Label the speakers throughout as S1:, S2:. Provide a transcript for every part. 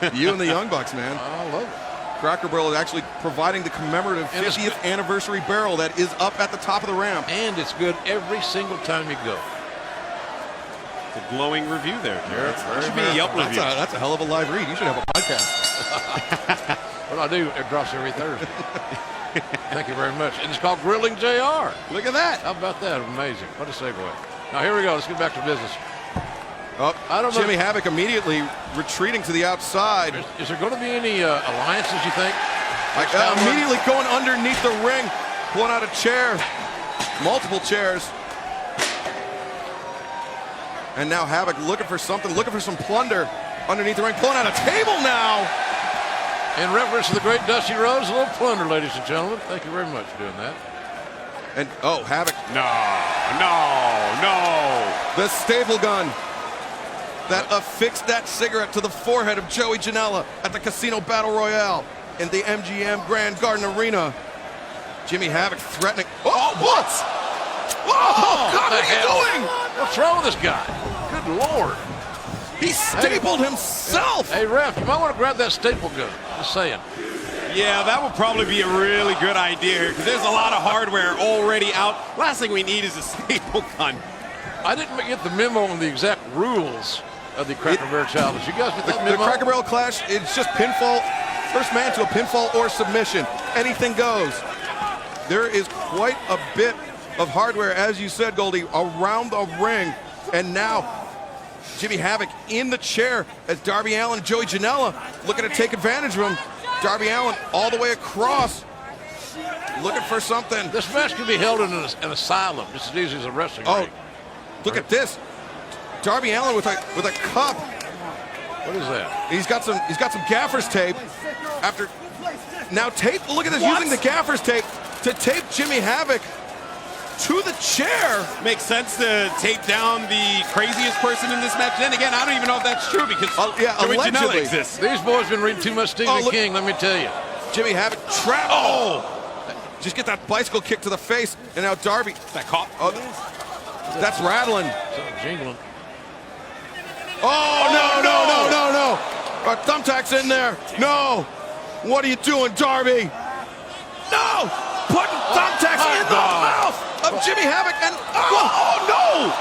S1: man.
S2: You and the Young Bucks, man.
S1: I love it.
S2: Cracker Barrel is actually providing the commemorative 50th anniversary barrel that is up at the top of the ramp.
S1: And it's good every single time you go.
S3: It's a glowing review there, Jared. That should be a Yelp review.
S2: That's a hell of a live read. You should have a podcast.
S1: What I do, it drops every Thursday. Thank you very much. And it's called Grilling JR.
S2: Look at that.
S1: How about that? Amazing. What a segue. Now, here we go. Let's get back to business.
S2: Oh,
S1: I don't know.
S2: Jimmy Havok immediately retreating to the outside.
S1: Is there going to be any alliances, you think?
S2: Immediately going underneath the ring, pulling out a chair, multiple chairs. And now Havok looking for something, looking for some plunder underneath the ring, pulling out a table now.
S1: In reference to the great Dusty Rhodes, a little plunder, ladies and gentlemen. Thank you very much for doing that.
S2: And, oh, Havok.
S3: No.
S2: The staple gun that affixed that cigarette to the forehead of Joey Janela at the Casino Battle Royale in the MGM Grand Garden Arena. Jimmy Havok threatening. Oh, what? Oh, God, what are you doing?
S1: What's wrong with this guy? Good Lord.
S2: He stapled himself.
S1: Hey, ref, you might want to grab that staple gun. Just saying.
S3: Yeah, that would probably be a really good idea here because there's a lot of hardware already out. Last thing we need is a staple gun.
S1: I didn't get the memo on the exact rules of the Cracker Barrel Challenge. You guys get that memo?
S2: The Cracker Barrel Clash, it's just pinfall, first man to a pinfall or submission. Anything goes. There is quite a bit of hardware, as you said, Goldie, around the ring. And now Jimmy Havok in the chair as Darby Allin and Joey Janela looking to take advantage of him. Darby Allin all the way across, looking for something.
S1: This match can be held in an asylum just as easy as a wrestling ring.
S2: Look at this. Darby Allin with a cup.
S1: What is that?
S2: He's got some gaffer's tape. After now tape. Look at this, using the gaffer's tape to tape Jimmy Havok to the chair.
S3: Makes sense to tape down the craziest person in this match. Then again, I don't even know if that's true because Joey Janela exists.
S1: These boys have been reading too much Stephen King, let me tell you.
S2: Jimmy Havok trapped. Just get that bicycle kick to the face, and now Darby.
S3: That caught.
S2: That's rattling.
S1: Something jingling.
S2: No. Our thumbtack's in there. No. What are you doing, Darby? No. Putting thumbtacks in the mouth of Jimmy Havok. And no.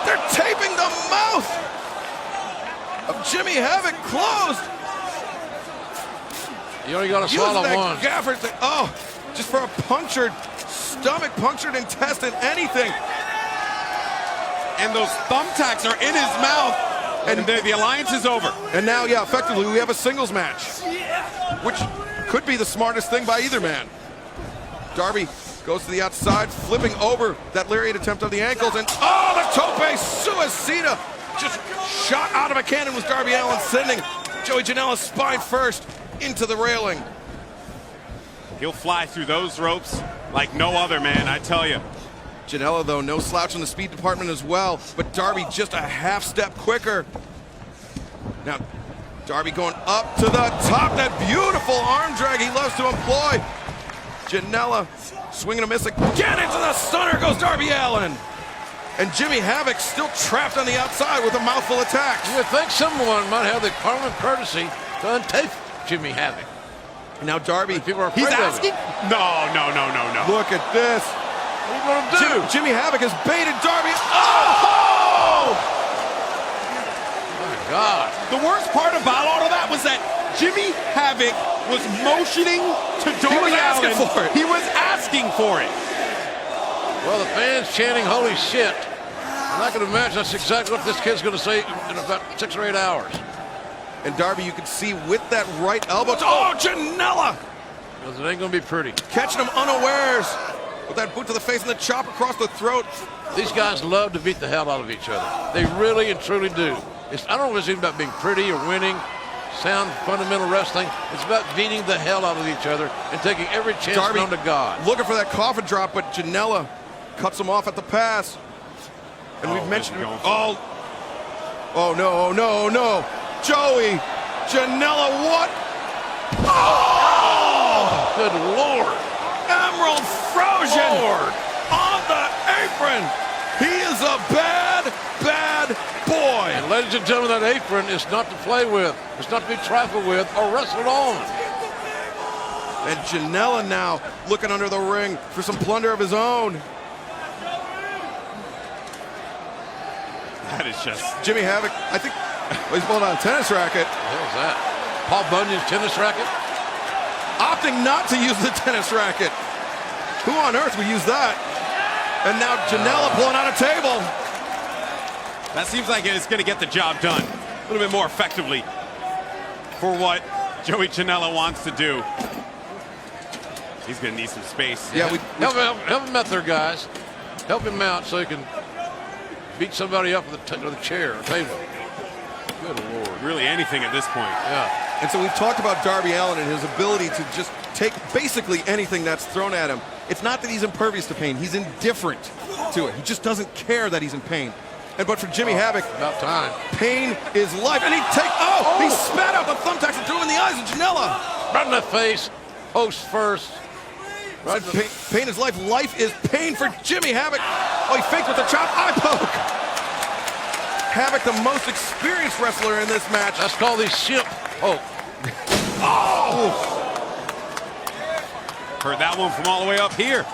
S2: They're taping the mouth of Jimmy Havok closed.
S1: You only got to swallow one.
S2: Gaffer's thing. Just for a punctured stomach, punctured intestine, anything.
S3: And those thumbtacks are in his mouth. And the alliance is over.
S2: And now, effectively, we have a singles match, which could be the smartest thing by either man. Darby goes to the outside, flipping over that lariat attempt on the ankles, and the tope suicida just shot out of a cannon was Darby Allin, sending Joey Janela's spine first into the railing.
S3: He'll fly through those ropes like no other, man, I tell you.
S2: Janela, though, no slouch in the speed department as well, but Darby just a half step quicker. Now, Darby going up to the top, that beautiful arm drag he loves to employ. Janela swinging a miss again into the stunner goes Darby Allin. And Jimmy Havok still trapped on the outside with a mouthful of tacks.
S1: You would think someone might have the common courtesy to untape Jimmy Havok.
S2: Now Darby,
S1: he's
S3: asking? No.
S2: Look at this.
S1: What are you going to do?
S2: Jimmy Havok has baited Darby. Oh!
S1: My God.
S3: The worst part about all of that was that Jimmy Havok was motioning to Darby Allin. He was asking for it.
S1: Well, the fans chanting, holy shit. And I can imagine that's exactly what this kid's going to say in about 6 or 8 hours.
S2: And Darby, you can see with that right elbow. Janela!
S1: Because it ain't going to be pretty.
S2: Catching him unawares with that boot to the face and the chop across the throat.
S1: These guys love to beat the hell out of each other. They really and truly do. I don't know if it's even about being pretty or winning, sound fundamental wrestling. It's about beating the hell out of each other and taking every chance known to God.
S2: Looking for that coffin drop, but Janela cuts him off at the pass. And we've mentioned no. Joey Janela, what? Oh!
S1: Good Lord.
S2: Emerald Frozen on the apron. He is a bad boy.
S1: And Ladies and gentlemen, that apron is not to play with. It's not to be trifled with or wrestled on.
S2: And Janela now looking under the ring for some plunder of his own.
S3: That is just...
S2: Jimmy Havok, I think, he's pulling out a tennis racket.
S1: What the hell is that? Paul Bunyan's tennis racket?
S2: Opting not to use the tennis racket. Who on earth would use that? And now Janela pulling out a table.
S3: That seems like it's going to get the job done a little bit more effectively for what Joey Janela wants to do. He's going to need some space.
S2: Yeah,
S1: help him out there, guys. Help him out so he can beat somebody up with a chair or table. Good Lord.
S3: Really anything at this point.
S1: Yeah.
S2: And so we've talked about Darby Allin and his ability to just take basically anything that's thrown at him. It's not that he's impervious to pain. He's indifferent to it. He just doesn't care that he's in pain. But for Jimmy Havok,
S1: about time.
S2: Pain is life. And he spat out the thumbtacks and threw in the eyes of Janela.
S1: Right in the face, post first. Right
S2: pain is life. Life is pain for Jimmy Havok. Oh, he faked with the chop eye poke. Havok, the most experienced wrestler in this match.
S1: That's called the ship poke.
S2: Oh!
S3: Heard that one from all the way up here.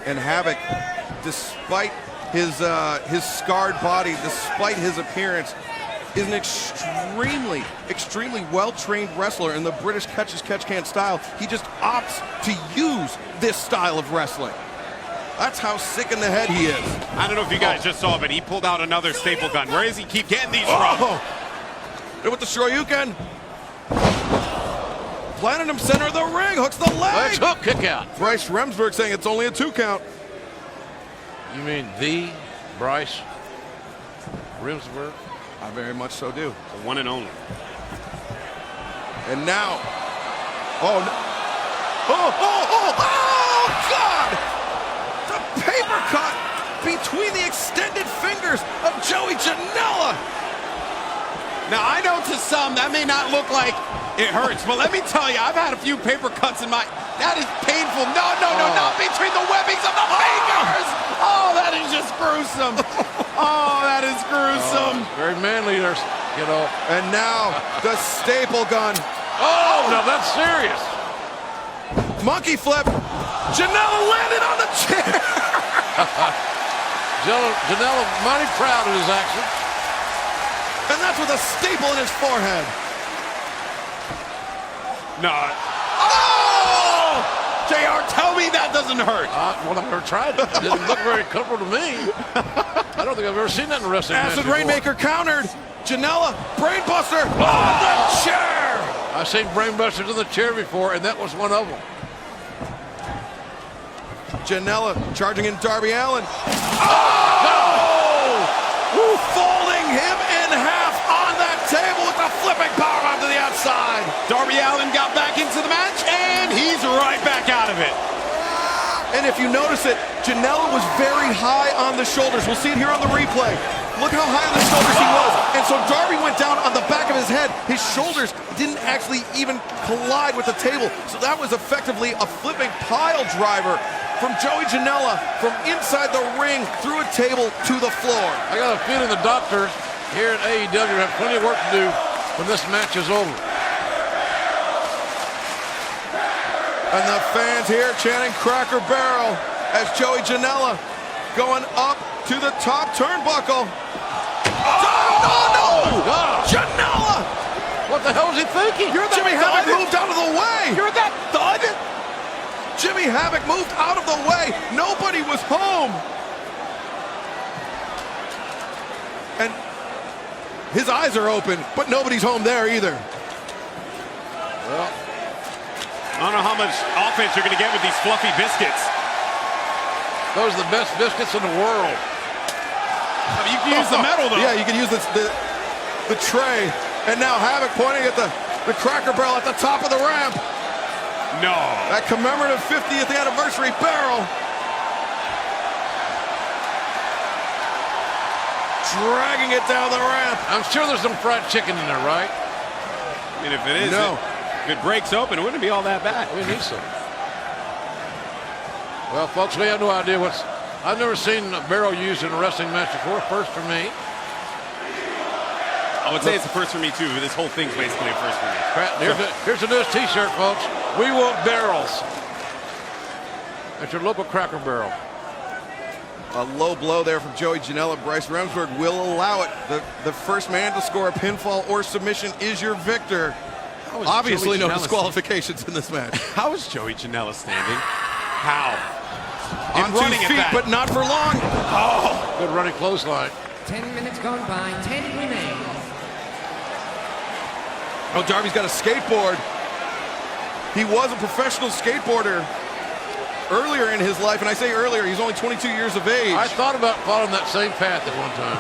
S2: And Havok, despite his scarred body, despite his appearance, is an extremely, extremely well-trained wrestler in the British catch-as-catch-can style. He just opts to use this style of wrestling. That's how sick in the head he is.
S3: I don't know if you guys just saw, but he pulled out another staple gun. Where does he keep getting these from?
S2: With the Shoryuken. Planted him center of the ring, hooks the leg.
S1: Let's hook, kick out.
S2: Bryce Remsburg saying it's only a 2 count.
S1: You mean the Bryce Remsburg?
S2: I very much so do.
S3: The one and only.
S2: And now, oh, God! The paper cut between the extended fingers of Joey Janela.
S3: Now, I know to some that may not look like it hurts, but let me tell you, I've had a few paper cuts in my... That is painful. No, not between the webbings of the fingers. Oh, that is just gruesome. Oh, that is gruesome.
S1: Very manly, you know.
S2: And now, the staple gun.
S1: Oh, no, that's serious.
S2: Monkey flip. Janela landed on the chair.
S1: Janela mighty proud of his action.
S2: And that's with a staple in his forehead.
S3: No. Oh! JR, tell me that doesn't hurt.
S1: Well, I've never tried it. It didn't look very comfortable to me. I don't think I've ever seen that in a wrestling match
S2: Acid
S1: before.
S2: Rainmaker countered. Janela, brainbuster on the chair.
S1: I've seen brainbusters in the chair before, and that was one of them.
S2: Janela charging in Darby Allin. Folding him in half on that table with the flipping powerbomb to the outside.
S3: Darby Allin got back into the match, and he's right back out of it.
S2: And if you notice it, Janela was very high on the shoulders. We'll see it here on the replay. Look how high on the shoulders he was. And so Darby went down on the back of his head. His shoulders didn't actually even collide with the table. So that was effectively a flipping pile driver from Joey Janela from inside the ring through a table to the floor.
S1: I got a feeling the doctors here at AEW have plenty of work to do when this match is over.
S2: And the fans here chanting Cracker Barrel as Joey Janela going up to the top turnbuckle. Oh, no!
S1: Gosh.
S2: Janela!
S1: What the hell is he thinking?
S2: Jimmy Havok moved out of the way!
S3: You're that thud?
S2: Jimmy Havok moved out of the way. Nobody was home. And his eyes are open, but nobody's home there either.
S1: Well,
S3: I don't know how much offense you're going to get with these fluffy biscuits.
S1: those are the best biscuits in the world.
S3: I mean, you can use the metal, though.
S2: Yeah, you can use the tray. And now Havok pointing at the Cracker Barrel at the top of the ramp.
S3: No.
S2: That commemorative 50th anniversary barrel. Dragging it down the ramp.
S1: I'm sure there's some fried chicken in there, right?
S3: I mean, if it is,
S2: No.
S3: if it breaks open, it wouldn't be all that bad.
S1: We need some. Well, folks, we have no idea what's I've never seen a barrel used in a wrestling match before. First for me.
S3: I would say it's a first for me too. This whole thing's basically a first for me.
S1: Here's the newest T-shirt, folks. We want barrels. At your local Cracker Barrel.
S2: A low blow there from Joey Janela. Bryce Remsburg will allow it. The first man to score a pinfall or submission is your victor. Obviously no disqualifications in this match.
S3: How is Joey Janela standing? How?
S2: On 2 feet, but not for long.
S1: Oh, good running clothesline.
S4: 10 minutes gone by, 10 remain.
S2: Oh, Darby's got a skateboard. He was a professional skateboarder earlier in his life, and I say earlier, he's only 22 years of age.
S1: I thought about following that same path at one time.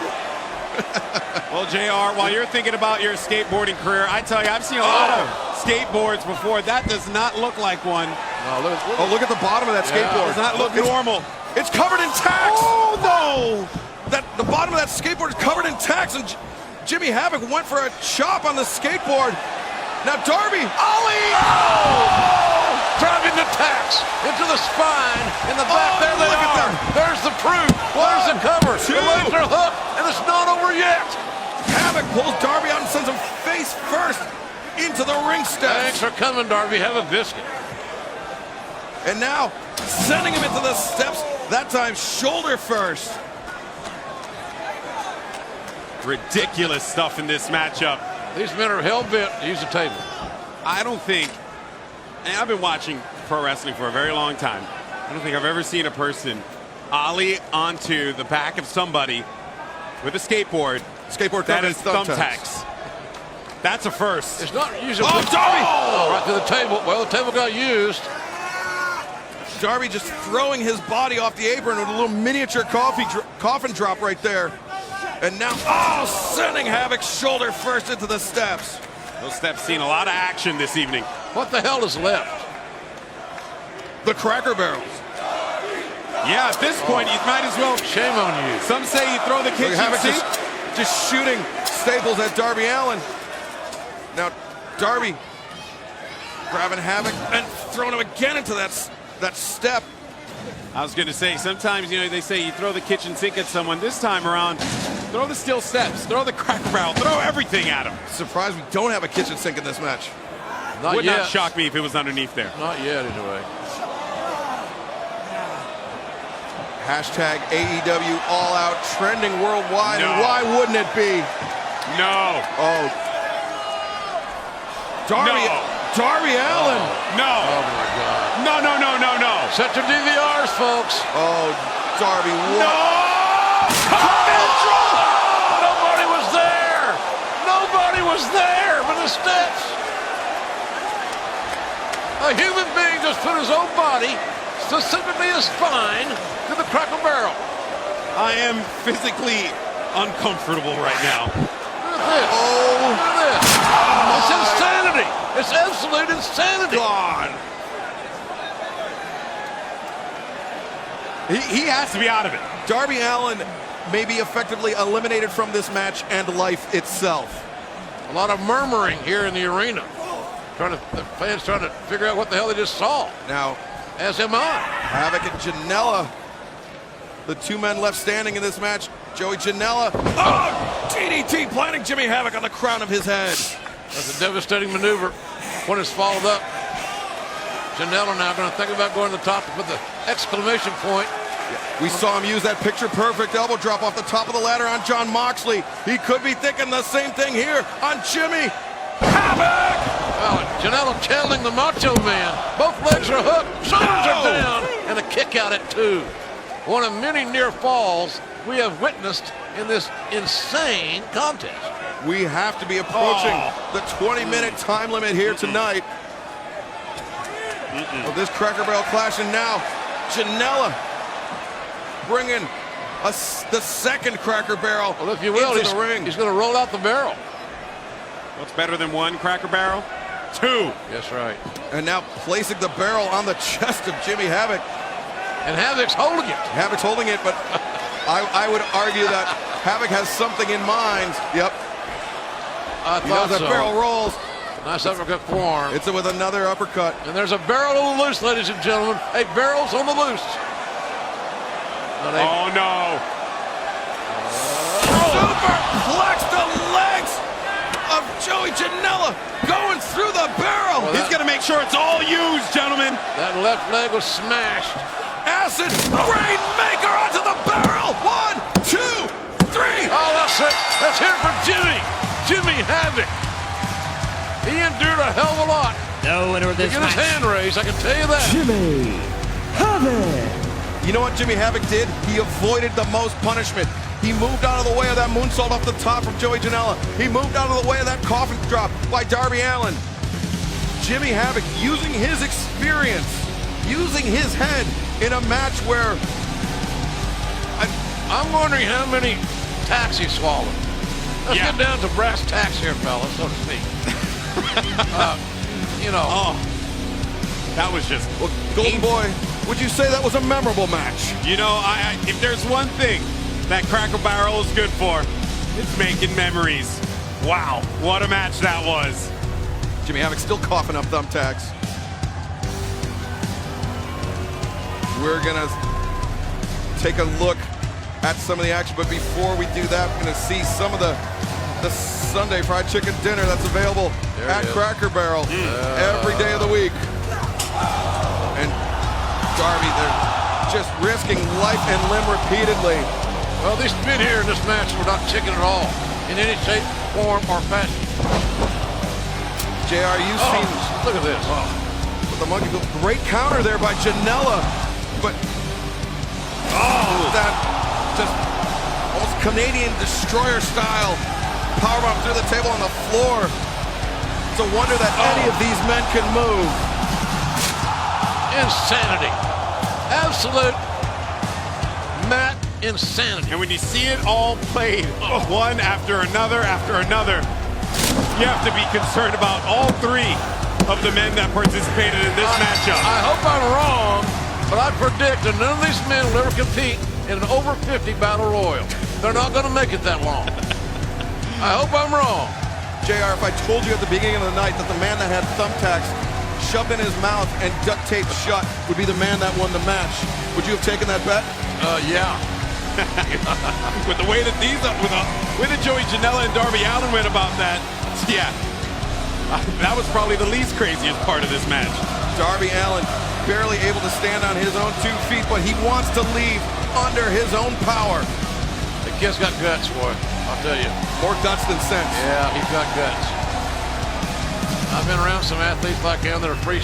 S3: Well, JR, while you're thinking about your skateboarding career, I tell you, I've seen a lot of skateboards before. That does not look like one.
S1: No,
S2: look at the bottom of that skateboard.
S3: Does not look normal.
S2: It's covered in tacks.
S3: Oh, no.
S2: The bottom of that skateboard is covered in tacks, and Jimmy Havok went for a chop on the skateboard. Now Darby.
S3: Ollie!
S1: Oh! Driving the tacks into the spine, in the back. There they are. There's the proof. There's the cover. The legs are hooked, and it's not over yet.
S2: Havok pulls Darby out and sends him face first into the ring steps.
S1: Thanks for coming, Darby. Have a biscuit.
S2: And now sending him into the steps, that time shoulder first.
S3: Ridiculous stuff in this matchup.
S1: These men are hell-bent to use the table.
S3: I don't think, and I've been watching pro wrestling for a very long time, I don't think I've ever seen a person ollie onto the back of somebody with a skateboard that is thumbtacks. That's a first.
S1: It's not usually.
S2: Oh, Darby!
S1: Oh, right to the table. Well, the table got used.
S2: Darby just throwing his body off the apron with a little miniature coffin drop right there. And now, sending Havok shoulder first into the steps.
S3: Those steps seen a lot of action this evening.
S1: What the hell is left?
S2: The Cracker Barrels.
S3: Yeah, at this point, you might as well.
S1: Shame on you.
S3: Some say you throw the kitchen sink.
S2: Just shooting staples at Darby Allin. Now, Darby grabbing Havok and throwing him again into that step.
S3: I was going to say, sometimes, they say you throw the kitchen sink at someone. This time around, throw the steel steps, throw the Cracker Barrel, throw everything at him.
S2: Surprised we don't have a kitchen sink in this match.
S3: Would not shock me if it was underneath there.
S1: Not yet, anyway.
S2: Hashtag AEW All Out trending worldwide, and why wouldn't it be?
S3: No.
S2: Oh. Darby Allin.
S3: No.
S1: Oh, my God.
S3: No.
S1: Set your DVRs, folks.
S2: Oh, Darby, what?
S3: No!
S1: Nobody was there. Nobody was there but the steps. A human being just put his own body, specifically his spine, to the Cracker Barrel.
S3: I am physically uncomfortable right now.
S1: Look at this.
S2: Oh.
S1: Look at this. It's insanity. It's absolute insanity.
S2: God.
S3: He has to be out of it.
S2: Darby Allin may be effectively eliminated from this match and life itself.
S1: A lot of murmuring here in the arena. The fans trying to figure out what the hell they just saw.
S2: Now,
S1: As am I.
S2: Havok and Janela, the two men left standing in this match. Joey Janela, DDT planting Jimmy Havok on the crown of his head.
S1: That's a devastating maneuver when it's followed up. Janela now going to think about going to the top to put the exclamation point.
S2: We saw him use that picture-perfect elbow drop off the top of the ladder on Jon Moxley. He could be thinking the same thing here on Jimmy Havok.
S1: Well, Janela channeling the Macho Man. Both legs are hooked, shoulders are down, and a kick out at 2. One of many near falls we have witnessed in this insane contest.
S2: We have to be approaching the 20-minute time limit here tonight. Of this Cracker Barrel clash, and now Janela bringing the second Cracker Barrel
S1: well, if you will,
S2: into the ring.
S1: He's going to roll out the barrel.
S3: What's better than one Cracker Barrel? 2.
S1: That's right.
S2: And now placing the barrel on the chest of Jimmy Havok.
S1: And Havok's holding it.
S2: Havok's holding it, but I would argue that Havok has something in mind. Yep.
S1: I
S2: He
S1: thought
S2: does
S1: so.
S2: a barrel rolls.
S1: Nice uppercut forearm.
S2: It's with another uppercut.
S1: And there's a barrel on the loose, ladies and gentlemen. A barrel's on the loose.
S3: Oh, no.
S2: Superplex the legs of Joey Janela going through the barrel.
S1: Well,
S3: He's going to make sure it's all used, gentlemen.
S1: That left leg was smashed.
S2: Acid Rainmaker onto the barrel. 1, 2, 3.
S1: Oh, that's it. Let's hear it for Jimmy. Jimmy Havok. He endured a hell of a lot.
S4: The winner of
S1: To
S4: this
S1: get his
S4: match.
S1: hand raised, I can tell you that.
S5: Jimmy Havok.
S2: You know what Jimmy Havok did? He avoided the most punishment. He moved out of the way of that moonsault off the top from Joey Janela. He moved out of the way of that coffin drop by Darby Allin. Jimmy Havok using his experience, using his head in a match where
S1: I'm wondering how many tacks he swallowed. Let's
S3: Yeah.
S1: get down to brass tacks here, fellas, so to speak. You know,
S3: Oh, that was just...
S2: well, Golden Boy, would you say that was a memorable match?
S3: You know, if there's one thing that Cracker Barrel is good for, it's making memories. Wow, what a match that was.
S2: Jimmy Havok still coughing up thumbtacks. We're gonna take a look at some of the action, but before we do that, we're gonna see some of the Sunday fried chicken dinner that's available
S1: There
S2: at
S1: it is.
S2: Cracker Barrel every day of the week. And Darby, they're just risking life and limb repeatedly.
S1: well, these men here in this match were not chicken at all, in any shape, form, or fashion.
S2: JR, you've
S1: Oh,
S2: seen
S1: look at this. Oh.
S2: with the monkey flip. Great counter there by Janela, but that just almost Canadian destroyer style powerbomb through the table on the floor. It's a wonder that any of these men can move.
S1: Insanity. Absolute mat insanity.
S3: And when you see it all played, one after another, you have to be concerned about all three of the men that participated in this matchup.
S1: I hope I'm wrong, but I predict that none of these men will ever compete in an over 50 battle royal. They're not going to make it that long. I hope I'm wrong.
S2: JR, if I told you at the beginning of the night that the man that had thumbtacks shoved in his mouth and duct taped shut would be the man that won the match, would you have taken that bet?
S1: Yeah.
S3: With the way that with the way that Joey Janela and Darby Allin went about that, yeah, that was probably the least craziest part of this match.
S2: Darby Allin barely able to stand on his own 2 feet, but he wants to leave under his own power.
S1: The kid's got guts, boy. I'll tell you.
S2: More guts than sense.
S1: Yeah, he's got guts. I've been around some athletes like him that are free